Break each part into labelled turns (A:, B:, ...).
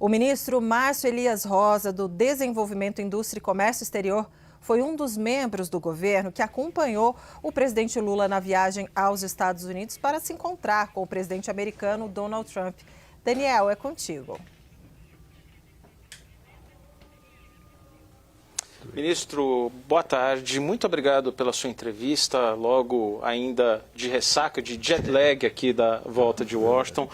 A: O ministro Márcio Elias Rosa, do Desenvolvimento, Indústria e Comércio Exterior, foi um dos membros do governo que acompanhou o presidente Lula na viagem aos Estados Unidos para se encontrar com o presidente americano Donald Trump. Daniel, é contigo.
B: Ministro, boa tarde. Muito obrigado pela sua entrevista, logo ainda de ressaca, de jet lag aqui da volta de Washington.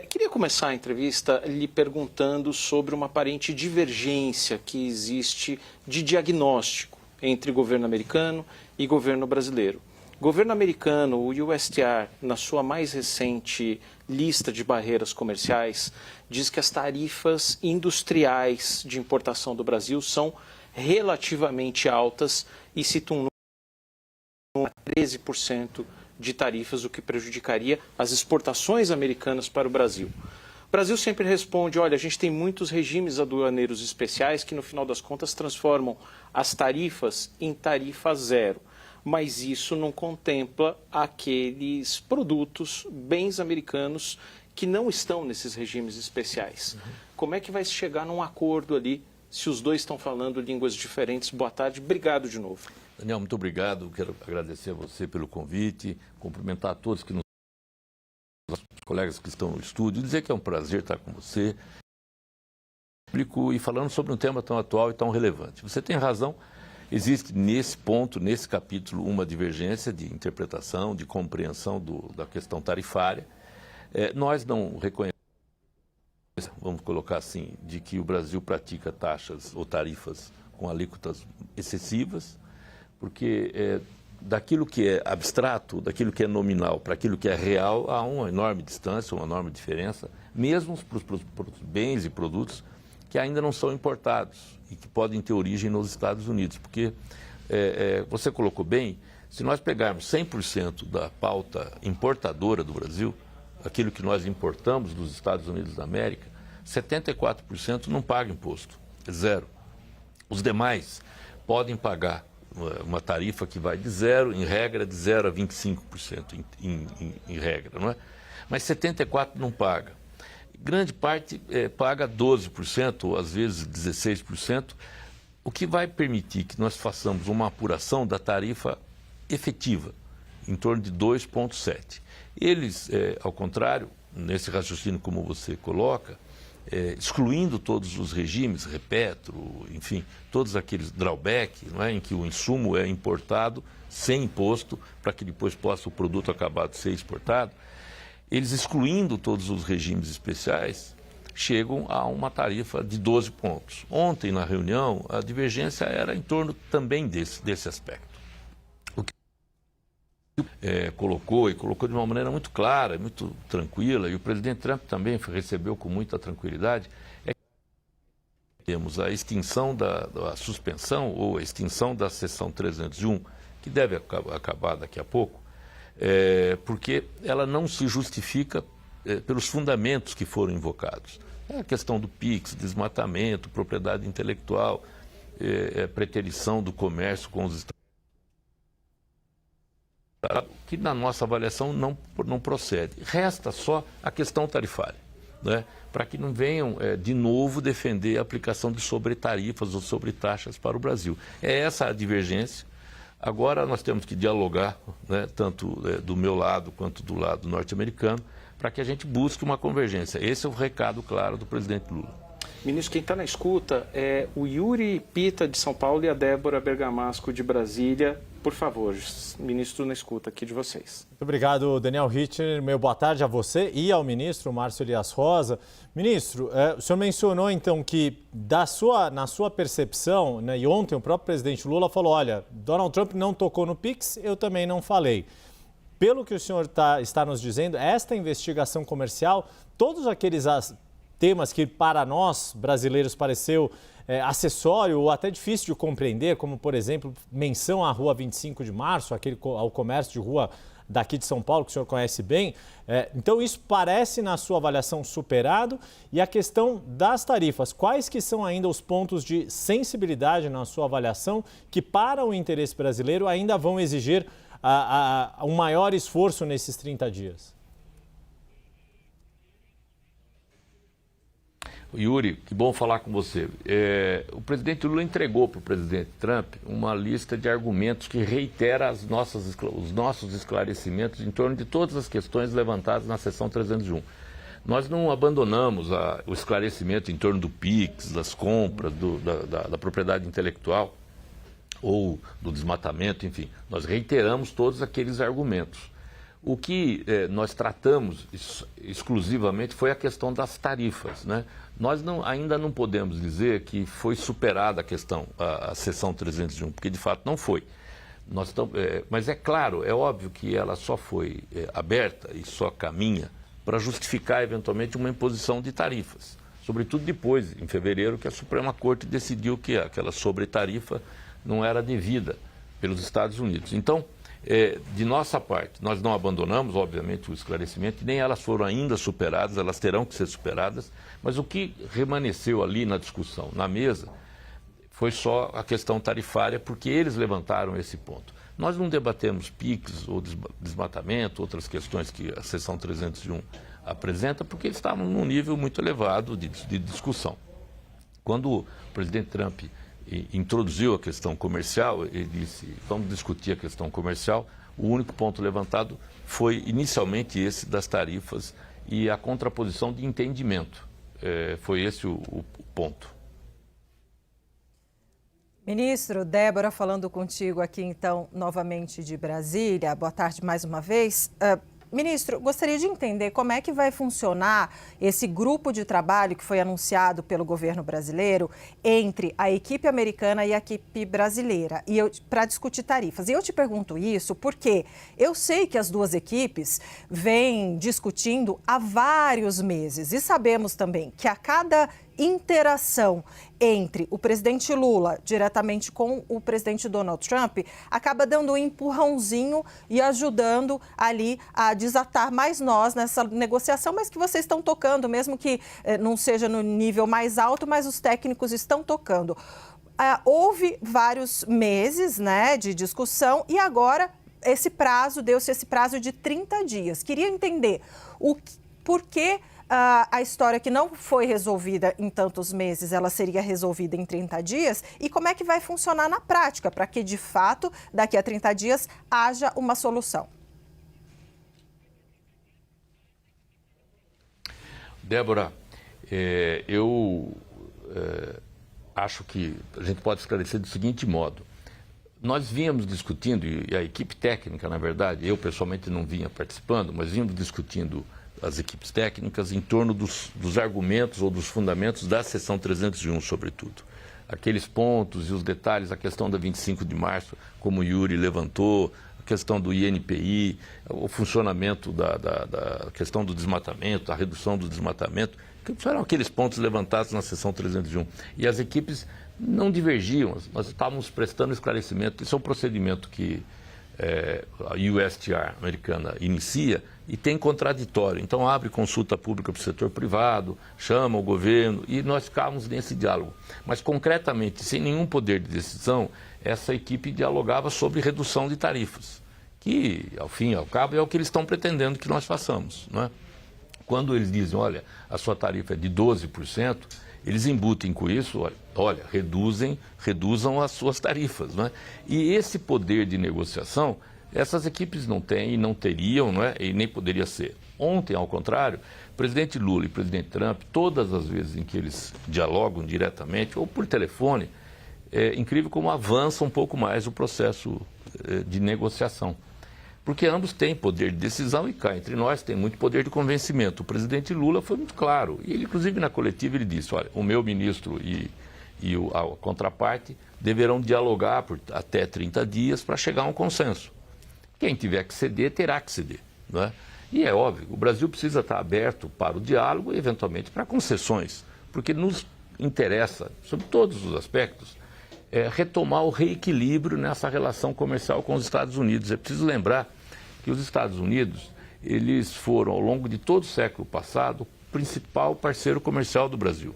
B: Queria começar a entrevista lhe perguntando sobre uma aparente divergência que existe de diagnóstico entre governo americano e governo brasileiro. Governo americano, o USTR, na sua mais recente lista de barreiras comerciais, diz que as tarifas industriais de importação do Brasil são relativamente altas e cita um número de 13% de tarifas, o que prejudicaria as exportações americanas para o Brasil. O Brasil sempre responde, olha, a gente tem muitos regimes aduaneiros especiais que no final das contas transformam as tarifas em tarifa zero, mas isso não contempla aqueles produtos, bens americanos que não estão nesses regimes especiais. Como é que vai se chegar num acordo ali se os dois estão falando línguas diferentes? Boa tarde, obrigado de novo.
C: Daniel, muito obrigado. Quero agradecer a você pelo convite, cumprimentar a todos que os colegas que estão no estúdio, dizer que é um prazer estar com você e falando sobre um tema tão atual e tão relevante. Você tem razão, existe nesse ponto, nesse capítulo, uma divergência de interpretação, de compreensão da questão tarifária. Nós não reconhecemos, vamos colocar assim, de que o Brasil pratica taxas ou tarifas com alíquotas excessivas, porque daquilo que é abstrato, daquilo que é nominal para aquilo que é real, há uma enorme distância, uma enorme diferença, mesmo para os bens e produtos que ainda não são importados e que podem ter origem nos Estados Unidos. Porque, você colocou bem, se nós pegarmos 100% da pauta importadora do Brasil, aquilo que nós importamos dos Estados Unidos da América, 74% não paga imposto, zero. Os demais podem pagar uma tarifa que vai de zero, em regra, de 0 a 25% em regra, não é? Mas 74% não paga. Grande parte paga 12%, ou às vezes 16%, o que vai permitir que nós façamos uma apuração da tarifa efetiva, em torno de 2,7%. Eles, ao contrário, nesse raciocínio como você coloca, excluindo todos os regimes, repetro, enfim, todos aqueles drawback, não é, em que o insumo é importado sem imposto para que depois possa o produto acabado ser exportado, eles excluindo todos os regimes especiais, chegam a uma tarifa de 12 pontos. Ontem, na reunião, a divergência era em torno também desse aspecto. Colocou de uma maneira muito clara, muito tranquila, e o presidente Trump também recebeu com muita tranquilidade, que temos a extinção da suspensão ou a extinção da seção 301, que deve acabar daqui a pouco, porque ela não se justifica pelos fundamentos que foram invocados. A questão do PIX, desmatamento, propriedade intelectual, preterição do comércio com os Estados Unidos, que na nossa avaliação não procede. Resta só a questão tarifária, né? Para que não venham de novo defender a aplicação de sobretarifas ou sobretaxas para o Brasil. É essa a divergência. Agora nós temos que dialogar, né, tanto do meu lado quanto do lado norte-americano, para que a gente busque uma convergência. Esse é o recado claro do presidente Lula.
B: Ministro, quem está na escuta é o Yuri Pita, de São Paulo, e a Débora Bergamasco, de Brasília. Por favor, ministro, na escuta aqui de vocês.
D: Muito obrigado, Daniel Rittner. Meu boa tarde a você e ao ministro Márcio Elias Rosa. Ministro, o senhor mencionou então que na sua percepção, né, e ontem o próprio presidente Lula falou, olha, Donald Trump não tocou no PIX, eu também não falei. Pelo que o senhor está nos dizendo, esta investigação comercial, todos aqueles temas que para nós brasileiros pareceu acessório ou até difícil de compreender, como por exemplo, menção à Rua 25 de Março, ao comércio de rua daqui de São Paulo, que o senhor conhece bem. Então isso parece, na sua avaliação, superado. E a questão das tarifas, quais que são ainda os pontos de sensibilidade na sua avaliação que para o interesse brasileiro ainda vão exigir um maior esforço nesses 30 dias?
C: Yuri, que bom falar com você. O presidente Lula entregou para o presidente Trump uma lista de argumentos que reitera os nossos esclarecimentos em torno de todas as questões levantadas na sessão 301. Nós não abandonamos o esclarecimento em torno do PIX, das compras, da propriedade intelectual ou do desmatamento, enfim. Nós reiteramos todos aqueles argumentos. O que nós tratamos exclusivamente foi a questão das tarifas, né? Nós ainda não podemos dizer que foi superada a sessão 301, porque de fato não foi. Mas é claro, é óbvio que ela só foi aberta e só caminha para justificar eventualmente uma imposição de tarifas. Sobretudo depois, em fevereiro, que a Suprema Corte decidiu que aquela sobretarifa não era devida pelos Estados Unidos. Então, de nossa parte, nós não abandonamos, obviamente, o esclarecimento, nem elas foram ainda superadas, elas terão que ser superadas, mas o que remanesceu ali na discussão, na mesa, foi só a questão tarifária, porque eles levantaram esse ponto. Nós não debatemos PIX ou desmatamento, outras questões que a sessão 301 apresenta, porque eles estavam num nível muito elevado de discussão. Quando o presidente Trump introduziu a questão comercial, ele disse, vamos discutir a questão comercial, o único ponto levantado foi inicialmente esse das tarifas e a contraposição de entendimento. Foi esse o ponto.
A: Ministro, Débora falando contigo aqui então novamente de Brasília. Boa tarde mais uma vez. Ministro, gostaria de entender como é que vai funcionar esse grupo de trabalho que foi anunciado pelo governo brasileiro entre a equipe americana e a equipe brasileira para discutir tarifas. E eu te pergunto isso porque eu sei que as duas equipes vêm discutindo há vários meses e sabemos também que a cada interação entre o presidente Lula diretamente com o presidente Donald Trump acaba dando um empurrãozinho e ajudando ali a desatar mais nós nessa negociação, mas que vocês estão tocando, mesmo que não seja no nível mais alto, mas os técnicos estão tocando. Houve vários meses, né, de discussão e agora deu-se esse prazo de 30 dias. Queria entender por que a história que não foi resolvida em tantos meses, ela seria resolvida em 30 dias e como é que vai funcionar na prática para que, de fato, daqui a 30 dias haja uma solução.
C: Débora, eu acho que a gente pode esclarecer do seguinte modo. Nós vínhamos discutindo, e a equipe técnica, na verdade, eu pessoalmente não vinha participando, mas vínhamos discutindo as equipes técnicas em torno dos argumentos ou dos fundamentos da sessão 301, sobretudo. Aqueles pontos e os detalhes, a questão da 25 de março, como o Yuri levantou, a questão do INPI, o funcionamento da questão do desmatamento, a redução do desmatamento, que eram aqueles pontos levantados na sessão 301. E as equipes não divergiam, nós estávamos prestando esclarecimento. Isso é um procedimento que a USTR americana inicia e tem contraditório. Então abre consulta pública para o setor privado, chama o governo e nós ficávamos nesse diálogo. Mas concretamente, sem nenhum poder de decisão, essa equipe dialogava sobre redução de tarifas, que ao fim e ao cabo é o que eles estão pretendendo que nós façamos, não é? Quando eles dizem, olha, a sua tarifa é de 12%, eles embutem com isso, olha, reduzam as suas tarifas, não é? E esse poder de negociação, essas equipes não têm e não teriam, não é? E nem poderia ser. Ontem, ao contrário, o presidente Lula e o presidente Trump, todas as vezes em que eles dialogam diretamente ou por telefone, é incrível como avança um pouco mais o processo de negociação. Porque ambos têm poder de decisão e cá entre nós tem muito poder de convencimento. O presidente Lula foi muito claro. E ele, inclusive, na coletiva, ele disse, olha, o meu ministro e a contraparte deverão dialogar por até 30 dias para chegar a um consenso. Quem tiver que ceder, terá que ceder, não é? E é óbvio, o Brasil precisa estar aberto para o diálogo e, eventualmente, para concessões. Porque nos interessa, sob todos os aspectos, retomar o reequilíbrio nessa relação comercial com os Estados Unidos. É preciso lembrar que os Estados Unidos, eles foram, ao longo de todo o século passado, o principal parceiro comercial do Brasil.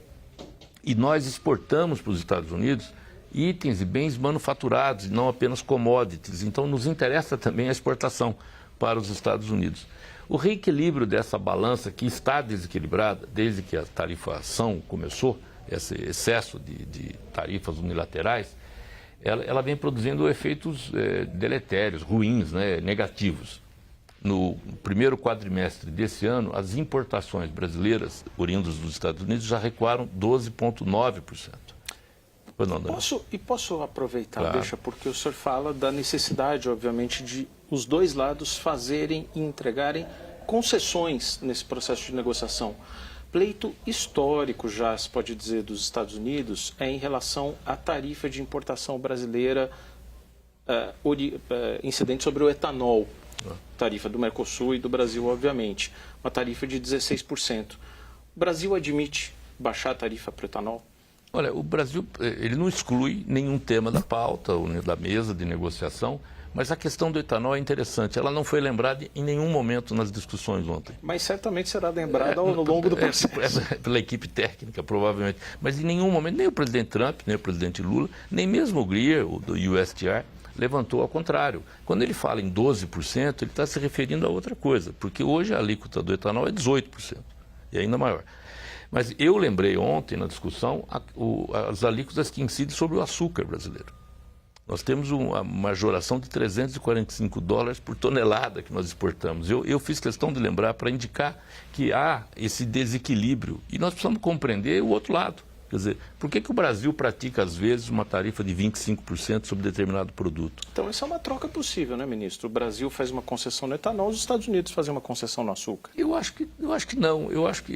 C: E nós exportamos para os Estados Unidos itens e bens manufaturados, não apenas commodities. Então, nos interessa também a exportação para os Estados Unidos. O reequilíbrio dessa balança que está desequilibrada desde que a tarifação começou, esse excesso de tarifas unilaterais, ela vem produzindo efeitos deletérios, ruins, né, negativos. No primeiro quadrimestre desse ano, as importações brasileiras oriundas dos Estados Unidos já recuaram 12,9%.
B: Posso aproveitar,
C: claro.
B: Deixa, porque o senhor fala da necessidade, obviamente, de os dois lados fazerem e entregarem concessões nesse processo de negociação. Pleito histórico, já se pode dizer, dos Estados Unidos é em relação à tarifa de importação brasileira incidente sobre o etanol. Tarifa do Mercosul e do Brasil, obviamente. Uma tarifa de 16%. O Brasil admite baixar a tarifa para o etanol?
C: Olha, o Brasil ele não exclui nenhum tema da pauta ou da mesa de negociação, mas a questão do etanol é interessante. Ela não foi lembrada em nenhum momento nas discussões ontem.
B: Mas certamente será lembrada ao longo do processo.
C: Pela equipe técnica, provavelmente. Mas em nenhum momento, nem o presidente Trump, nem o presidente Lula, nem mesmo o Greer, do USTR, levantou ao contrário. Quando ele fala em 12%, ele está se referindo a outra coisa, porque hoje a alíquota do etanol é 18%, e ainda maior. Mas eu lembrei ontem, na discussão, as alíquotas que incidem sobre o açúcar brasileiro. Nós temos uma majoração de $345 por tonelada que nós exportamos. Eu fiz questão de lembrar para indicar que há esse desequilíbrio e nós precisamos compreender o outro lado. Quer dizer, por que o Brasil pratica, às vezes, uma tarifa de 25% sobre determinado produto?
B: Então, essa é uma troca possível, né, ministro? O Brasil faz uma concessão no etanol, os Estados Unidos fazem uma concessão no açúcar.
C: Eu acho que não. Eu acho que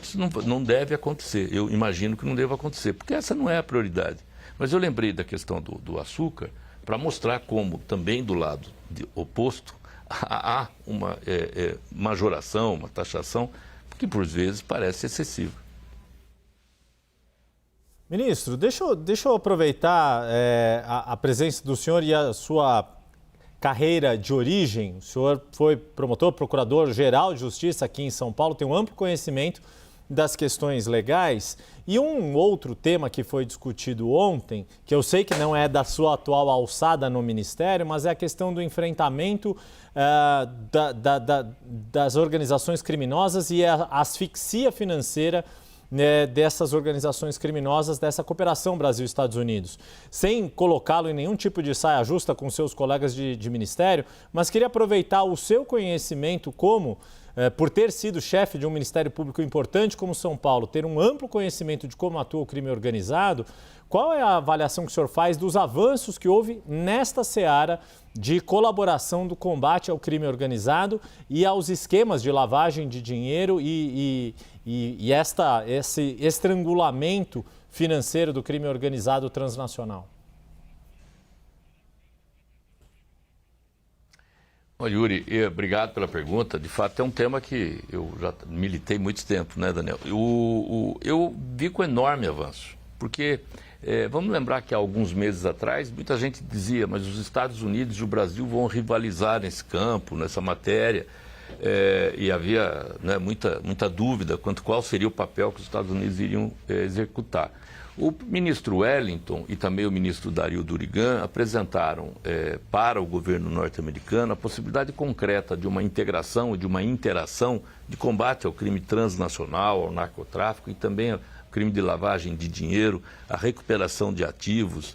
C: isso não deve acontecer. Eu imagino que não deva acontecer, porque essa não é a prioridade. Mas eu lembrei da questão do açúcar para mostrar como, também do lado oposto, há uma majoração, uma taxação, que, por vezes, parece excessiva.
D: Ministro, deixa eu aproveitar a presença do senhor e a sua carreira de origem. O senhor foi promotor, procurador-geral de Justiça aqui em São Paulo, tem um amplo conhecimento das questões legais. E um outro tema que foi discutido ontem, que eu sei que não é da sua atual alçada no Ministério, mas é a questão do enfrentamento das organizações criminosas e a asfixia financeira dessas organizações criminosas, dessa cooperação Brasil-Estados Unidos. Sem colocá-lo em nenhum tipo de saia justa com seus colegas de ministério, mas queria aproveitar o seu conhecimento por ter sido chefe de um Ministério Público importante como São Paulo, ter um amplo conhecimento de como atua o crime organizado. Qual é a avaliação que o senhor faz dos avanços que houve nesta seara de colaboração do combate ao crime organizado e aos esquemas de lavagem de dinheiro e esse estrangulamento financeiro do crime organizado transnacional?
C: Olha, Yuri, obrigado pela pergunta. De fato, é um tema que eu já militei muito tempo, né, Daniel? Eu vi com enorme avanço, porque vamos lembrar que há alguns meses atrás, muita gente dizia, mas os Estados Unidos e o Brasil vão rivalizar nesse campo, nessa matéria, e havia muita dúvida quanto qual seria o papel que os Estados Unidos iriam executar. O ministro Wellington e também o ministro Dario Durigan apresentaram para o governo norte-americano a possibilidade concreta de uma integração e de uma interação de combate ao crime transnacional, ao narcotráfico e também ao crime de lavagem de dinheiro, a recuperação de ativos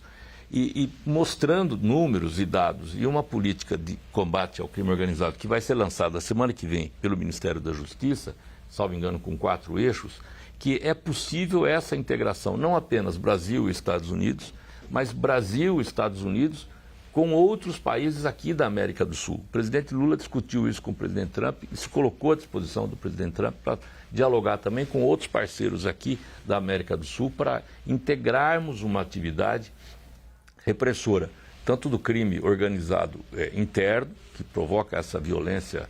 C: e mostrando números e dados e uma política de combate ao crime organizado que vai ser lançada a semana que vem pelo Ministério da Justiça, salvo engano com 4 eixos, que é possível essa integração, não apenas Brasil e Estados Unidos, mas Brasil e Estados Unidos com outros países aqui da América do Sul. O presidente Lula discutiu isso com o presidente Trump e se colocou à disposição do presidente Trump para dialogar também com outros parceiros aqui da América do Sul para integrarmos uma atividade repressora, tanto do crime organizado interno, que provoca essa violência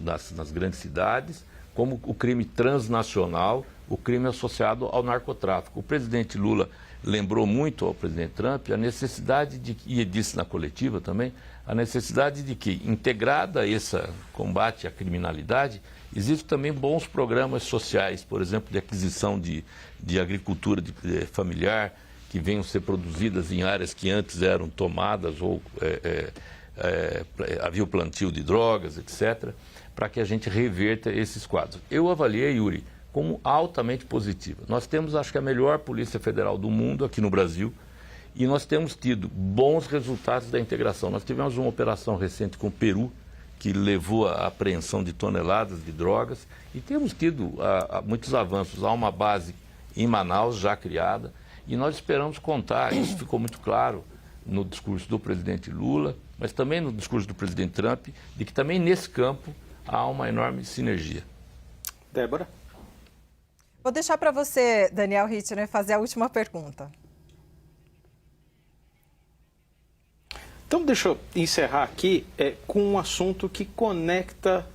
C: nas grandes cidades, como o crime transnacional, o crime associado ao narcotráfico. O presidente Lula lembrou muito ao presidente Trump a necessidade e disse na coletiva também, a necessidade de que, integrada esse combate à criminalidade, existem também bons programas sociais, por exemplo, de aquisição de agricultura familiar, que venham ser produzidas em áreas que antes eram tomadas ou havia o plantio de drogas, etc., para que a gente reverta esses quadros. Eu avaliei, Yuri, como altamente positiva. Nós temos, acho que, a melhor Polícia Federal do mundo aqui no Brasil e nós temos tido bons resultados da integração. Nós tivemos uma operação recente com o Peru, que levou à apreensão de toneladas de drogas e temos tido muitos avanços. Há uma base em Manaus já criada e nós esperamos contar, isso ficou muito claro no discurso do presidente Lula, mas também no discurso do presidente Trump, de que também nesse campo há uma enorme sinergia.
B: Débora?
A: Vou deixar para você, Daniel Rittner, fazer a última pergunta.
B: Então, deixa eu encerrar aqui com um assunto que conecta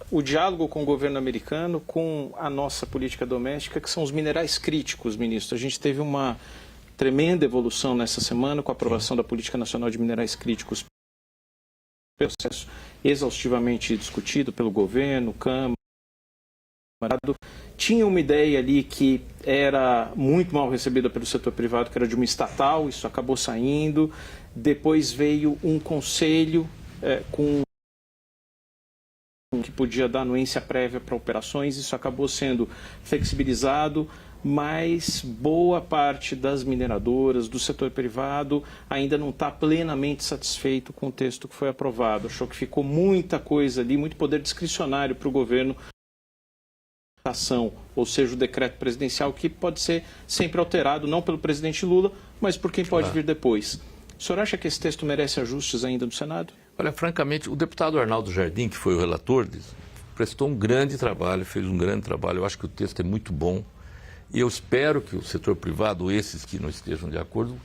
B: o diálogo com o governo americano com a nossa política doméstica, que são os minerais críticos, ministro. A gente teve uma tremenda evolução nessa semana com a aprovação da Política Nacional de Minerais Críticos, processo exaustivamente discutido pelo governo, Câmara. Tinha uma ideia ali que era muito mal recebida pelo setor privado, que era de uma estatal, isso acabou saindo. Depois veio um conselho que podia dar anuência prévia para operações, isso acabou sendo flexibilizado, mas boa parte das mineradoras, do setor privado, ainda não está plenamente satisfeito com o texto que foi aprovado. Achou que ficou muita coisa ali, muito poder discricionário para o governo, ou seja, o decreto presidencial, que pode ser sempre alterado, não pelo presidente Lula, mas por quem pode vir depois. O senhor acha que esse texto merece ajustes ainda no Senado?
C: Olha, francamente, o deputado Arnaldo Jardim, que foi o relator, prestou um grande trabalho, fez um grande trabalho. Eu acho que o texto é muito bom. E eu espero que o setor privado, esses que não estejam de acordo,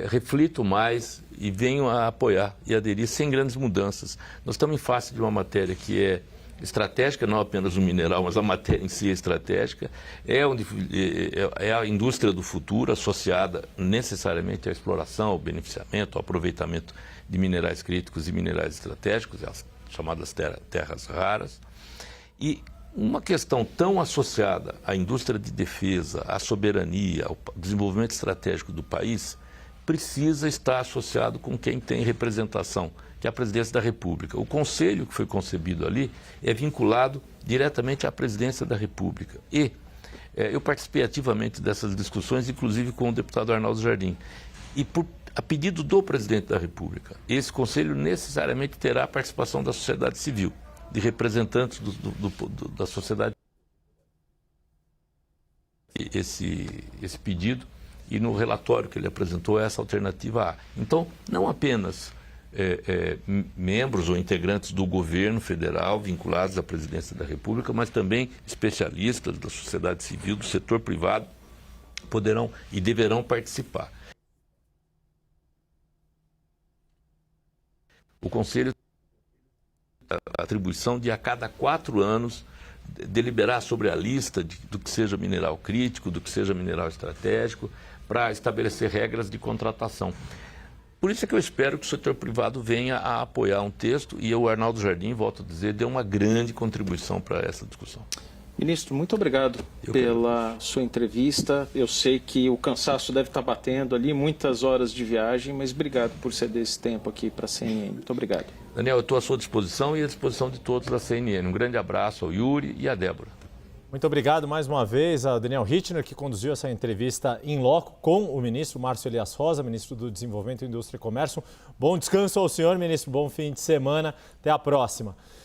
C: reflitam mais e venham a apoiar e aderir sem grandes mudanças. Nós estamos em face de uma matéria que é estratégica, não apenas o mineral, mas a matéria em si é estratégica, é a indústria do futuro associada necessariamente à exploração, ao beneficiamento, ao aproveitamento de minerais críticos e minerais estratégicos, as chamadas terras raras. E uma questão tão associada à indústria de defesa, à soberania, ao desenvolvimento estratégico do país, precisa estar associado com quem tem representação, que é a presidência da República. O conselho que foi concebido ali é vinculado diretamente à presidência da República. E eu participei ativamente dessas discussões, inclusive com o deputado Arnaldo Jardim. E a pedido do presidente da República, esse conselho necessariamente terá a participação da sociedade civil, de representantes da sociedade. Esse pedido, e no relatório que ele apresentou, essa alternativa A. Então, não apenas membros ou integrantes do governo federal vinculados à presidência da República, mas também especialistas da sociedade civil, do setor privado, poderão e deverão participar. O Conselho tem a atribuição de, a cada 4 anos, deliberar sobre a lista do que seja mineral crítico, do que seja mineral estratégico, para estabelecer regras de contratação. Por isso é que eu espero que o setor privado venha a apoiar um texto e o Arnaldo Jardim, volto a dizer, deu uma grande contribuição para essa discussão.
B: Ministro, muito obrigado pela sua entrevista. Eu sei que o cansaço deve estar batendo ali, muitas horas de viagem, mas obrigado por ceder esse tempo aqui para a CNN. Muito obrigado.
C: Daniel, eu estou à sua disposição e à disposição de todos da CNN. Um grande abraço ao Yuri e à Débora.
D: Muito obrigado mais uma vez ao Daniel Rittner, que conduziu essa entrevista em loco com o ministro Márcio Elias Rosa, ministro do Desenvolvimento, Indústria e Comércio. Bom descanso ao senhor, ministro. Bom fim de semana. Até a próxima.